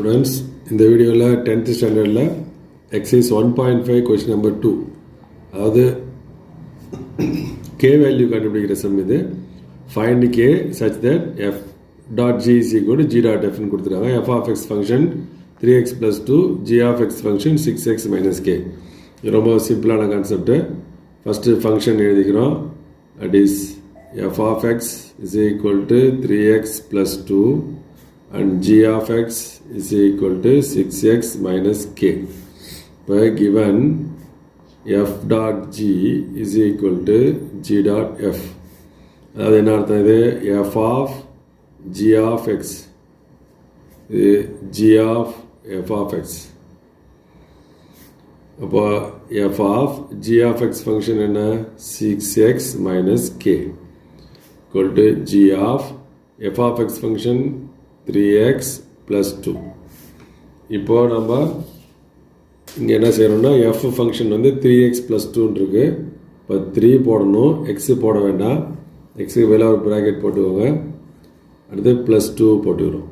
students, இந்த வீடியோவில் 10th ஸ்டாண்டர்டில் எக்ஸைஸ் 1.5 கொஸ்டின் நம்பர் 2 அதாவது k வேல்யூ கண்டுபிடிக்கிற சம் இது. Find k such that f dot g is equal to g dot f ன்னு கொடுத்துருக்காங்க. f of x function 3x plus 2 g of x function 6x minus k. இது ரொம்ப சிம்பிளான concept. First function எழுதிக்கிறோம். that is f of x is equal to 3x plus 2 and g of x is equal to 6x minus k. By given f dot g is equal to g dot f. அதாவது என்ன அர்த்தம் இது? f of g of x g of f of x. அப்போ f of g of x function என்ன? 6x minus k equal to g of f of x function 3x plus 2. இப்போ நம்ம இங்கே என்ன செய்யணும்னா f ஃபங்க்ஷன் வந்து 3x plus 2 இருக்கு. இப்போ 3 போடணும், x போட வேண்டாம். xக்கு வெளியே ஒரு ப்ராக்கெட் போட்டுக்கோங்க. அடுத்து ப்ளஸ் 2 போட்டுக்கிறோம்.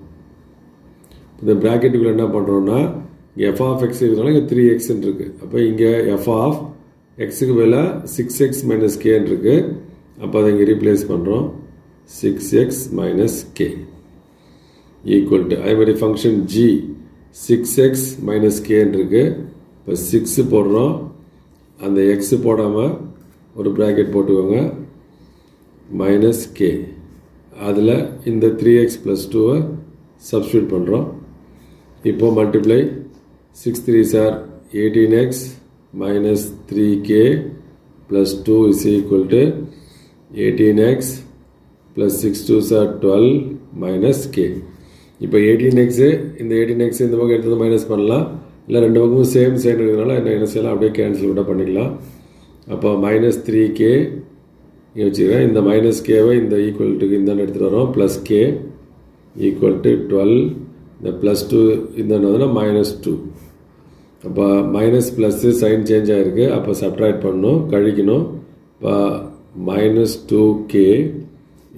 இந்த ப்ராக்கெட்டுக்குள்ளே என்ன பண்ணுறோம்னா இங்கே f of x இருக்கிறதுனால இங்கே 3x இருக்குது. அப்போ இங்கே f of xக்கு வெளியே 6x minus k இருக்குது. அப்போ அதை இங்கே ரீப்ளேஸ் பண்ணுறோம். 6x minus k equal to அதே மாதிரி function g 6x minus k இருக்குது. இப்போ 6 போடுறோம், அந்த x போடாமல் ஒரு ப்ராக்கெட் போட்டுக்கோங்க, மைனஸ் k. அதில் இந்த 3x ப்ளஸ் 2 சப்ஸ்டியூட் பண்ணுறோம். இப்போ multiply 6 3s are 18x minus 3k plus 2 is equal to 18x plus 6 2s are 12 minus k. இப்போ 18x இந்த 18x இந்த பக்கம் எடுத்தது மைனஸ் பண்ணலாம், இல்லை ரெண்டு பக்கமும் சேம் சைன் இருக்கிறதுனால என்ன செய்யலாம், அப்படியே கேன்சல் கூட பண்ணிக்கலாம். அப்போ மைனஸ் 3k இங்கே வச்சுக்கிறேன். இந்த மைனஸ் கேவை இந்த ஈக்குவல்ட்டுக்கு இந்த எடுத்துகிட்டு வரோம். Plus K equal to 12. இந்த ப்ளஸ் 2 இந்த மைனஸ் 2. அப்போ மைனஸ் ப்ளஸ்ஸு சைன் சேஞ்ச் ஆகிருக்கு. அப்போ சப்ட்ராக்ட் பண்ணணும், கழிக்கணும். இப்போ minus 2k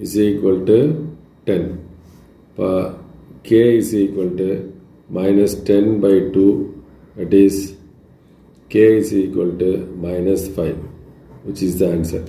is equal to 10. இப்போ k is equal to minus 10 by 2, that is k is equal to minus 5, which is the answer.